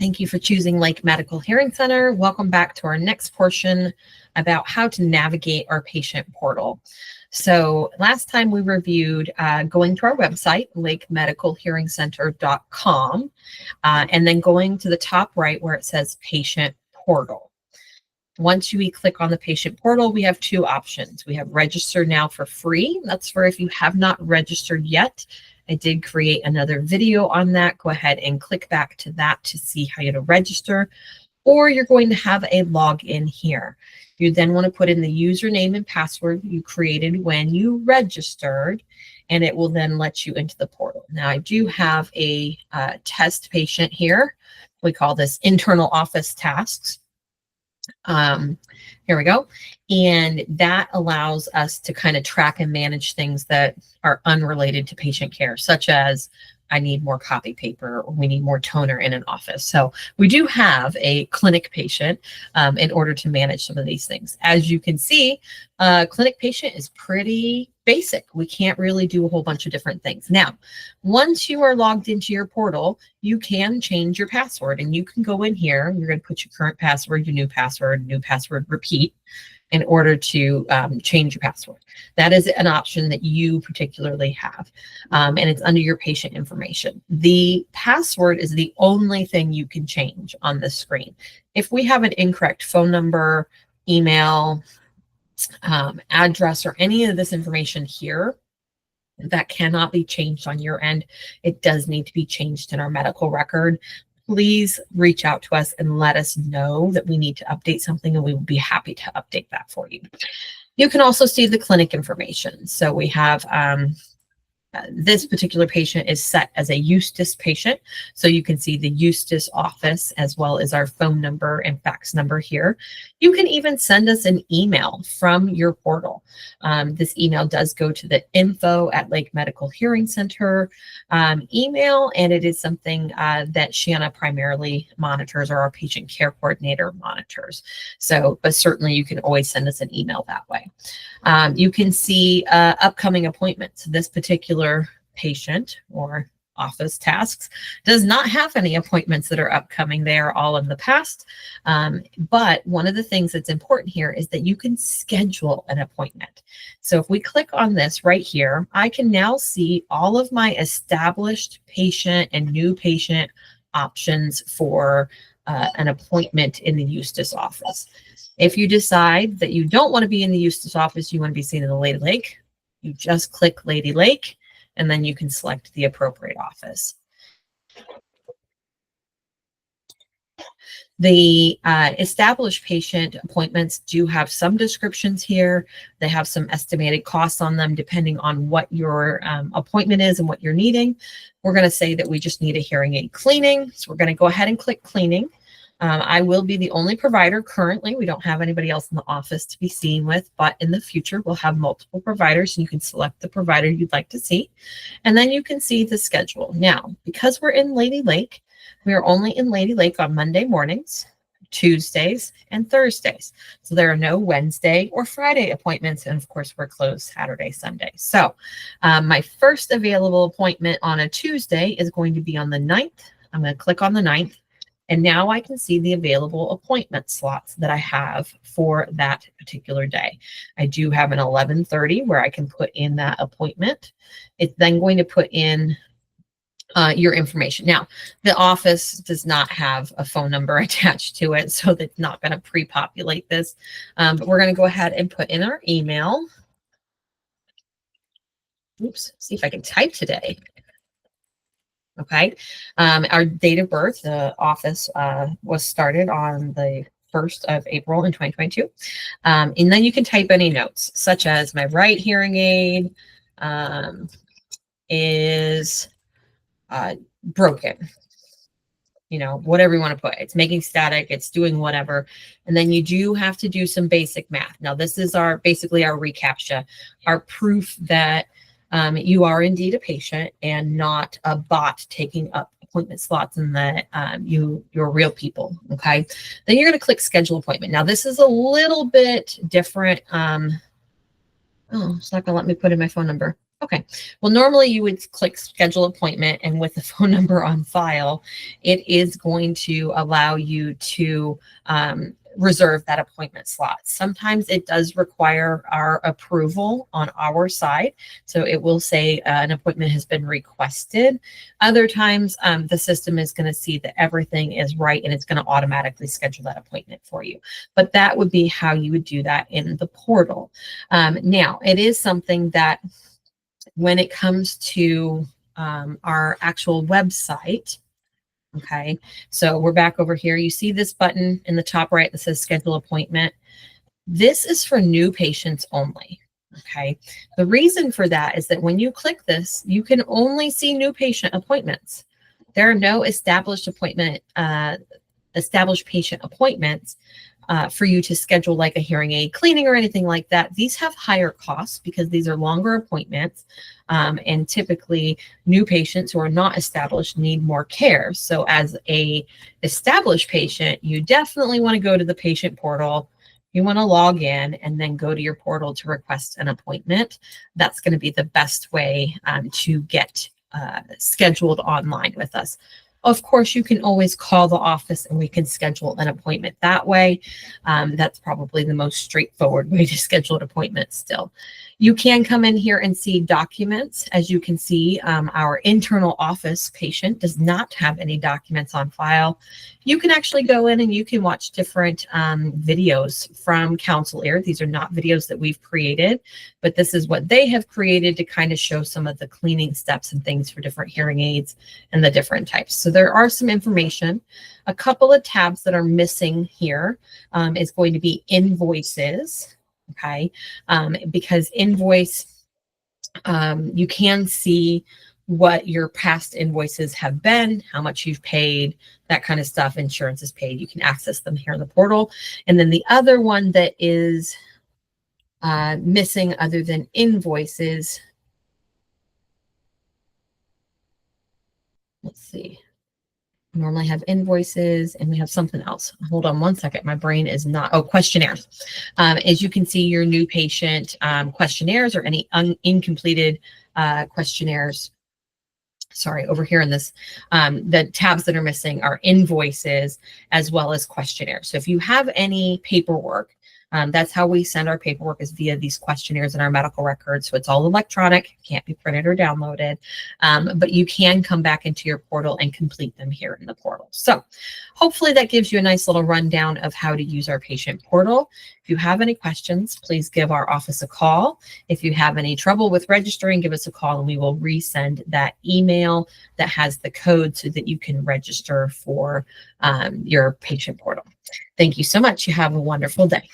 Thank you for choosing Lake Medical Hearing Center. Welcome back to our next portion about how to navigate our patient portal. So last time we reviewed going to our website, lakemedicalhearingcenter.com, and then going to the top right where it says patient portal. Once you click on the patient portal, we have two options. We have register now for free. That's for if you have not registered yet. I did create another video on that. Go ahead and click back to that to see how to register, or you're going to have a login here. You then want to put in the username and password you created when you registered, and it will then let you into the portal. Now, I do have a test patient here. We call this internal office tasks. Here we go. And that allows us to kind of track and manage things that are unrelated to patient care, such as I need more copy paper, or we need more toner in an office. So we do have a clinic patient in order to manage some of these things. As you can see, clinic patient is pretty basic. We can't really do a whole bunch of different things. Now, once you are logged into your portal, you can change your password, and you can go in here. You're going to put your current password, your new password, repeat, in order to change your password. That is an option that you particularly have, and it's under your patient information. The password is the only thing you can change on this screen. If we have an incorrect phone number, email, address, or any of this information here, that cannot be changed on your end. It does need to be changed in our medical record. Please reach out to us and let us know that we need to update something, and we will be happy to update that for you. You can also see the clinic information. So we have this particular patient is set as a Eustis patient. So you can see the Eustis office as well as our phone number and fax number here. You can even send us an email from your portal. This email does go to the info@Lake Medical Hearing Center email, and it is something that Shanna primarily monitors, or our patient care coordinator monitors. So, but certainly you can always send us an email that way. You can see upcoming appointments. This particular patient or office tasks does not have any appointments that are upcoming. They are all in the past. But one of the things that's important here is that you can schedule an appointment. So if we click on this right here, I can now see all of my established patient and new patient options for an appointment in the Eustis office. If you decide that you don't want to be in the Eustis office, you want to be seen in the Lady Lake, you just click Lady Lake, and then you can select the appropriate office. The established patient appointments do have some descriptions here. They have some estimated costs on them depending on what your appointment is and what you're needing. We're going to say that we just need a hearing aid cleaning. So we're going to go ahead and click cleaning. I will be the only provider currently. We don't have anybody else in the office to be seen with, but in the future, we'll have multiple providers, and you can select the provider you'd like to see. And then you can see the schedule. Now, because we're in Lady Lake, we are only in Lady Lake on Monday mornings, Tuesdays, and Thursdays. So there are no Wednesday or Friday appointments. And of course, we're closed Saturday, Sunday. So my first available appointment on a Tuesday is going to be on the 9th. I'm going to click on the 9th. And now I can see the available appointment slots that I have for that particular day. I do have an 11:30 where I can put in that appointment. It's then going to put in your information. Now, the office does not have a phone number attached to it, so that's not going to pre-populate this. But we're going to go ahead and put in our email. Oops, see if I can type today. Okay, our date of birth, the office was started on the 1st of April in 2022. And then you can type any notes, such as my right hearing aid is broken. You know, whatever you want to put. It's making static, it's doing whatever. And then you do have to do some basic math. Now, this is basically our reCAPTCHA, our proof that you are indeed a patient and not a bot taking up appointment slots, and that you're real people. Okay. Then you're going to click schedule appointment. Now, this is a little bit different. Oh, it's not going to let me put in my phone number. Okay. Well, normally you would click schedule appointment, and with the phone number on file, it is going to allow you to reserve that appointment slot. Sometimes it does require our approval on our side. So it will say an appointment has been requested. Other times the system is going to see that everything is right and it's going to automatically schedule that appointment for you. But that would be how you would do that in the portal. Now, it is something that when it comes to our actual website, okay, so we're back over here. You see this button in the top right that says schedule appointment. This is for new patients only. Okay, the reason for that is that when you click this, you can only see new patient appointments. There are no established patient appointments for you to schedule, like a hearing aid cleaning or anything like that. These have higher costs because these are longer appointments. And typically new patients who are not established need more care. So as a established patient, you definitely want to go to the patient portal. You want to log in and then go to your portal to request an appointment. That's going to be the best way to get scheduled online with us. Of course, you can always call the office and we can schedule an appointment that way. That's probably the most straightforward way to schedule an appointment still. You can come in here and see documents. As you can see, our internal office patient does not have any documents on file. You can actually go in and you can watch different videos from Counselor. These are not videos that we've created, but this is what they have created to kind of show some of the cleaning steps and things for different hearing aids and the different types. So there are some information. A couple of tabs that are missing here is going to be invoices. Okay, because invoice, you can see what your past invoices have been, how much you've paid, that kind of stuff. Insurance is paid. You can access them here in the portal. And then the other one that is missing other than invoices, let's see. Normally have invoices and we have something else. Hold on one second. My brain is not. Oh, questionnaires. As you can see, your new patient questionnaires or any incompleted questionnaires. Sorry, over here in this, the tabs that are missing are invoices as well as questionnaires. So if you have any paperwork, that's how we send our paperwork, is via these questionnaires in our medical records. So it's all electronic, can't be printed or downloaded, but you can come back into your portal and complete them here in the portal. So hopefully that gives you a nice little rundown of how to use our patient portal. If you have any questions, please give our office a call. If you have any trouble with registering, give us a call and we will resend that email that has the code so that you can register for your patient portal. Thank you so much. You have a wonderful day.